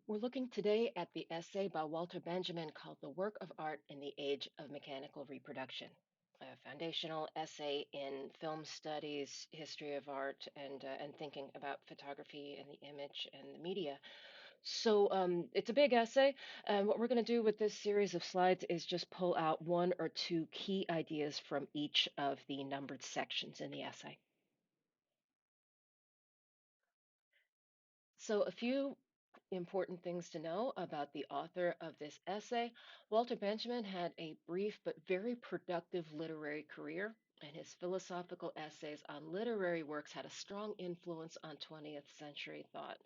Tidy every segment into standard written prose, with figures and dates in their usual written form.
We're looking today at the essay by Walter Benjamin called The Work of Art in the Age of Mechanical Reproduction, a foundational essay in film studies, history of art, and thinking about photography and the image and the media. So it's a big essay, and what we're going to do with this series of slides is just pull out one or two key ideas from each of the numbered sections in the essay. So, a few important things to know about the author of this essay. Walter Benjamin had a brief but very productive literary career, and his philosophical essays on literary works had a strong influence on 20th century thought.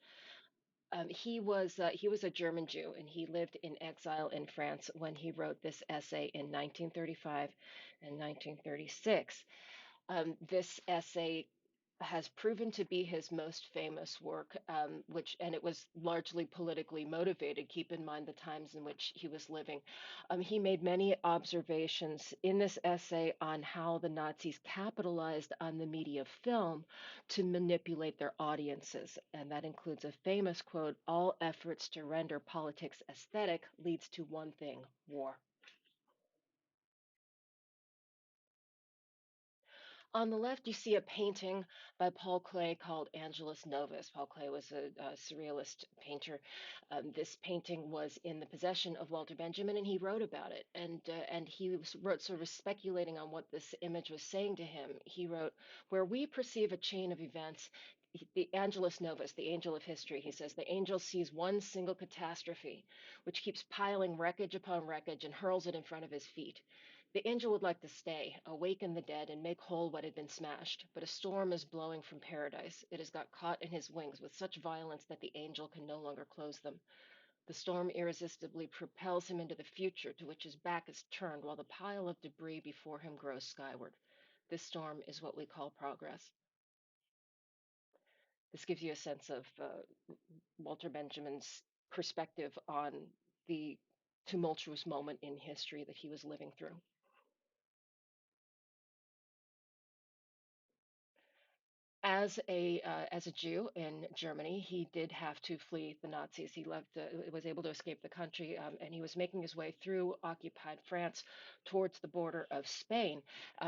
He was a German Jew, and he lived in exile in France when he wrote this essay in 1935 and 1936. This essay has proven to be his most famous work, and it was largely politically motivated. Keep in mind the times in which he was living. He made many observations in this essay on how the Nazis capitalized on the media film to manipulate their audiences, and that includes a famous quote: "All efforts to render politics aesthetic leads to one thing: war." On the left, you see a painting by Paul Klee called Angelus Novus. Paul Klee was a surrealist painter. This painting was in the possession of Walter Benjamin, and he wrote about it. And wrote sort of speculating on what this image was saying to him. He wrote, "Where we perceive a chain of events, the Angelus Novus, the angel of history," he says, "the angel sees one single catastrophe, which keeps piling wreckage upon wreckage and hurls it in front of his feet. The angel would like to stay, awaken the dead, and make whole what had been smashed, but a storm is blowing from paradise. It has got caught in his wings with such violence that the angel can no longer close them. The storm irresistibly propels him into the future, to which his back is turned, while the pile of debris before him grows skyward. This storm is what we call progress." This gives you a sense of Walter Benjamin's perspective on the tumultuous moment in history that he was living through. As a Jew in Germany, he did have to flee the Nazis. He was able to escape the country, and he was making his way through occupied France towards the border of Spain.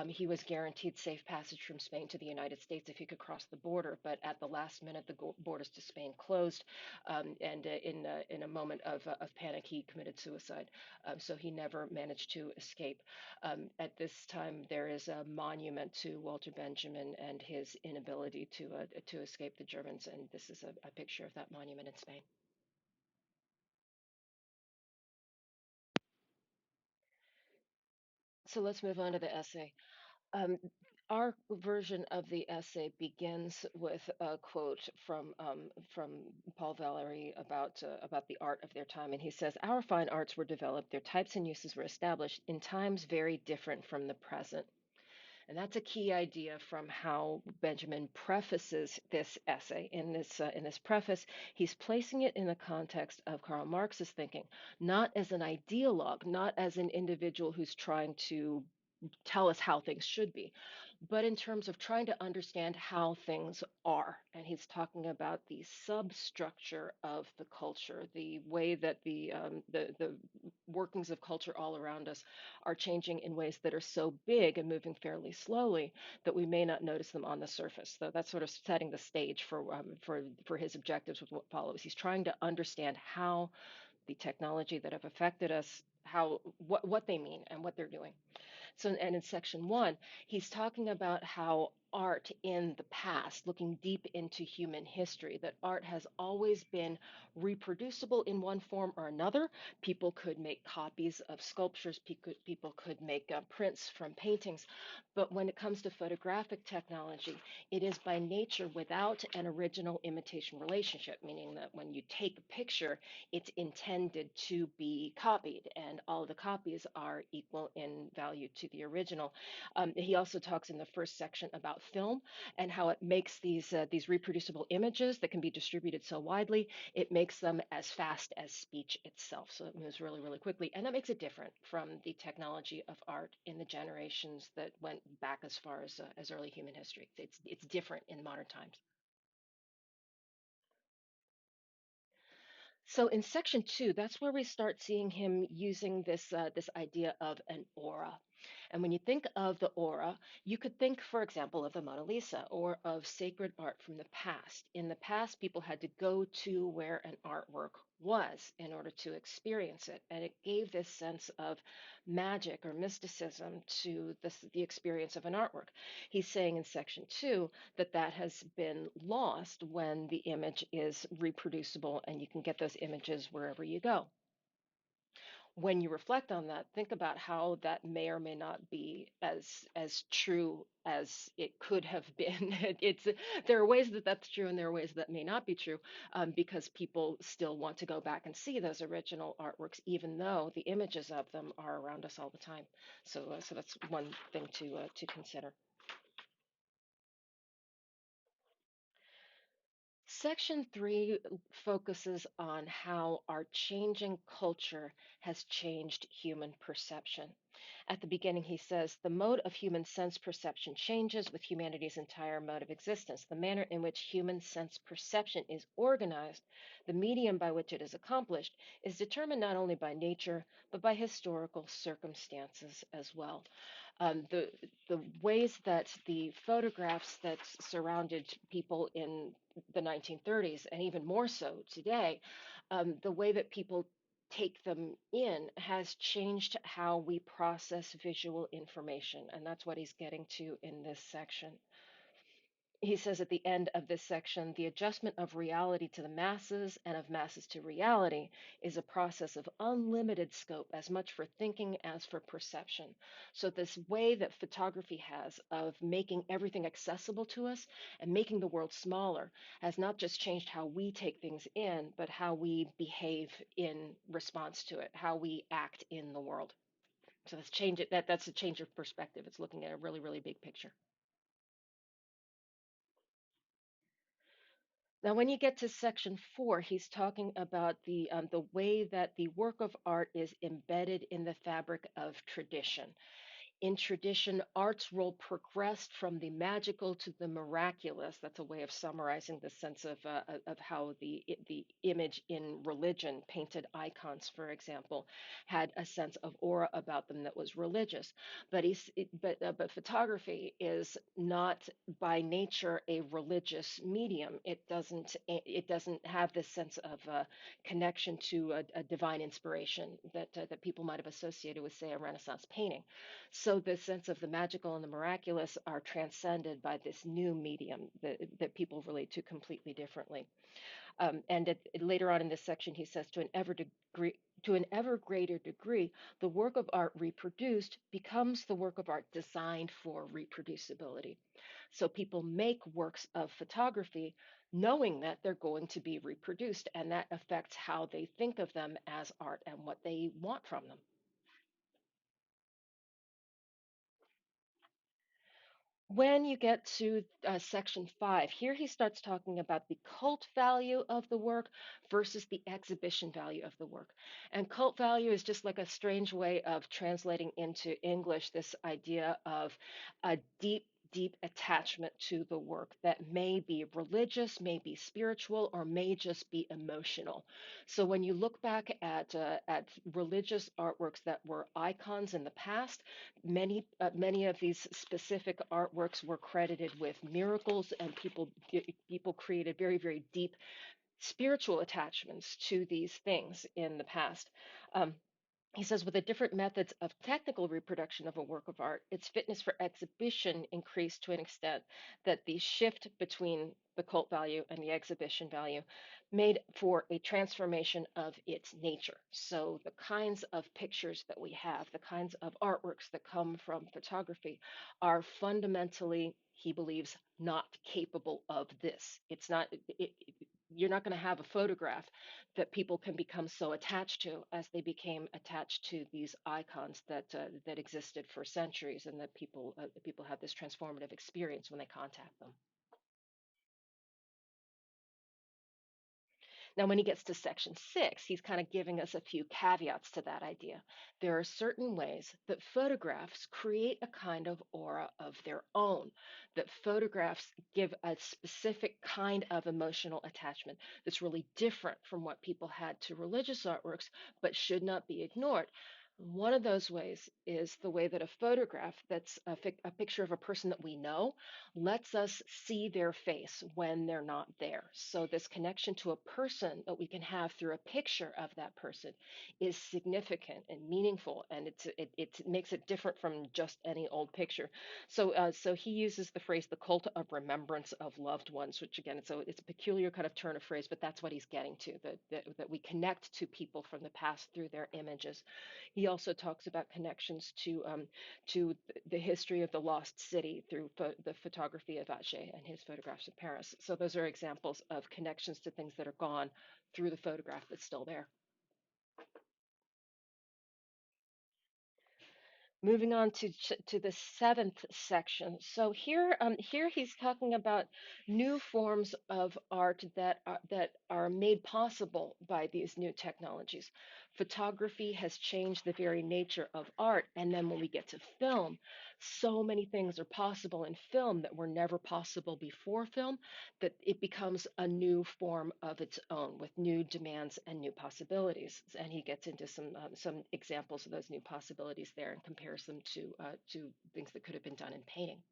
He was guaranteed safe passage from Spain to the United States if he could cross the border, but at the last minute, the borders to Spain closed, and in a moment of panic, he committed suicide. So he never managed to escape. At this time, there is a monument to Walter Benjamin and his inability to escape the Germans, and this is a picture of that monument in Spain. So let's move on to the essay. Um, our version of the essay begins with a quote from Paul Valery about the art of their time, and he says, "Our fine arts were developed; their types and uses were established in times very different from the present." And that's a key idea from how Benjamin prefaces this essay. In this preface, he's placing it in the context of Karl Marx's thinking, not as an ideologue, not as an individual who's trying to tell us how things should be, but in terms of trying to understand how things are. And he's talking about the substructure of the culture, the way that the workings of culture all around us are changing in ways that are so big and moving fairly slowly that we may not notice them on the surface. So that's sort of setting the stage for his objectives with what follows. He's trying to understand how the technology that have affected us, how what they mean and what they're doing. So, and in section one, he's talking about how art in the past, looking deep into human history, that art has always been reproducible in one form or another. People could make copies of sculptures, people could make prints from paintings. But when it comes to photographic technology, it is by nature without an original imitation relationship, meaning that when you take a picture, it's intended to be copied, and all the copies are equal in value to the original. He also talks in the first section about film and how it makes these reproducible images that can be distributed so widely. It makes them as fast as speech itself, so it moves really, really quickly, and that makes it different from the technology of art in the generations that went back as far as early human history. It's different in modern times. So in section two, that's where we start seeing him using this idea of an aura. And when you think of the aura, you could think, for example, of the Mona Lisa or of sacred art from the past. In the past, people had to go to where an artwork was in order to experience it, and it gave this sense of magic or mysticism to the experience of an artwork. He's saying in section two that that has been lost when the image is reproducible and you can get those images wherever you go. When you reflect on that, think about how that may or may not be as true as it could have been. It's there are ways that that's true, and there are ways that may not be true, because people still want to go back and see those original artworks, even though the images of them are around us all the time. So that's one thing to consider. Section three focuses on how our changing culture has changed human perception. At the beginning, he says the mode of human sense perception changes with humanity's entire mode of existence. The manner in which human sense perception is organized, the medium by which it is accomplished, is determined not only by nature, but by historical circumstances as well. The ways that the photographs that surrounded people in the 1930s, and even more so today, the way that people take them in has changed how we process visual information. And that's what he's getting to in this section. He says at the end of this section, the adjustment of reality to the masses and of masses to reality is a process of unlimited scope, as much for thinking as for perception. So, this way that photography has of making everything accessible to us and making the world smaller has not just changed how we take things in, but how we behave in response to it, how we act in the world. So, that's change it. That's a change of perspective. It's looking at a really, really big picture. Now, when you get to section four, he's talking about the way that the work of art is embedded in the fabric of tradition. In tradition, art's role progressed from the magical to the miraculous. That's a way of summarizing the sense of how the image in religion, painted icons, for example, had a sense of aura about them that was religious. But photography is not by nature a religious medium. It doesn't have this sense of connection to a divine inspiration that people might have associated with, say, a Renaissance painting. So the sense of the magical and the miraculous are transcended by this new medium that people relate to completely differently. Later on in this section, he says to an ever greater degree, the work of art reproduced becomes the work of art designed for reproducibility. So people make works of photography knowing that they're going to be reproduced, and that affects how they think of them as art and what they want from them. When you get to section five, here he starts talking about the cult value of the work versus the exhibition value of the work. And cult value is just like a strange way of translating into English this idea of a deep, deep attachment to the work that may be religious, may be spiritual, or may just be emotional. So when you look back at religious artworks that were icons in the past, many of these specific artworks were credited with miracles, and people created very, very deep spiritual attachments to these things in the past. Um, he says, with the different methods of technical reproduction of a work of art, its fitness for exhibition increased to an extent that the shift between the cult value and the exhibition value made for a transformation of its nature. So, the kinds of pictures that we have, the kinds of artworks that come from photography, are fundamentally, he believes, not capable of this. It's not, you're not going to have a photograph that people can become so attached to as they became attached to these icons that existed for centuries, and that people have this transformative experience when they contact them. Now, when he gets to section 6, he's kind of giving us a few caveats to that idea. There are certain ways that photographs create a kind of aura of their own, that photographs give a specific kind of emotional attachment that's really different from what people had to religious artworks, but should not be ignored. One of those ways is the way that a photograph that's a picture of a person that we know lets us see their face when they're not there. So, this connection to a person that we can have through a picture of that person is significant and meaningful, and it makes it different from just any old picture. So he uses the phrase "the cult of remembrance of loved ones," which again, it's a peculiar kind of turn of phrase, but that's what he's getting to, that we connect to people from the past through their images. He also talks about connections to the history of the lost city through the photography of Ache and his photographs of Paris. So those are examples of connections to things that are gone through the photograph that's still there. Moving on to the seventh section. So here he's talking about new forms of art that are made possible by these new technologies. Photography has changed the very nature of art, and then when we get to film, so many things are possible in film that were never possible before film, that it becomes a new form of its own with new demands and new possibilities. And he gets into some examples of those new possibilities there and compares them to things that could have been done in painting.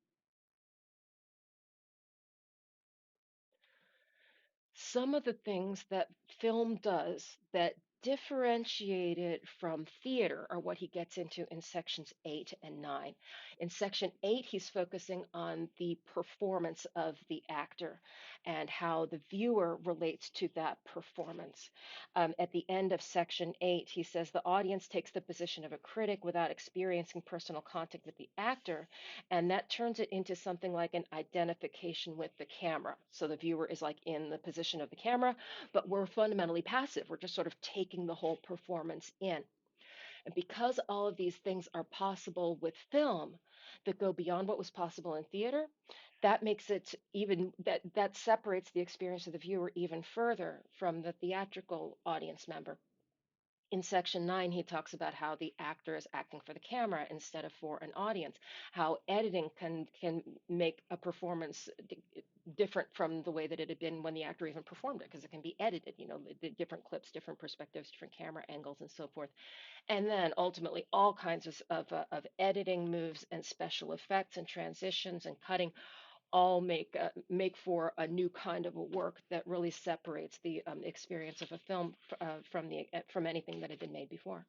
Some of the things that film does that differentiate it from theater are what he gets into in sections 8 and 9. In section 8, he's focusing on the performance of the actor and how the viewer relates to that performance. At the end of section 8, he says the audience takes the position of a critic without experiencing personal contact with the actor, and that turns it into something like an identification with the camera. So the viewer is like in the position of the camera, but we're fundamentally passive. We're just sort of taking the whole performance in. And because all of these things are possible with film that go beyond what was possible in theater, that makes it even that separates the experience of the viewer even further from the theatrical audience member. In section 9, he talks about how the actor is acting for the camera instead of for an audience, how editing can make a performance different from the way that it had been when the actor even performed it, because it can be edited, the different clips, different perspectives, different camera angles, and so forth. And then ultimately, all kinds of editing moves and special effects and transitions and cutting all make for a new kind of a work that really separates the experience of a film from anything that had been made before.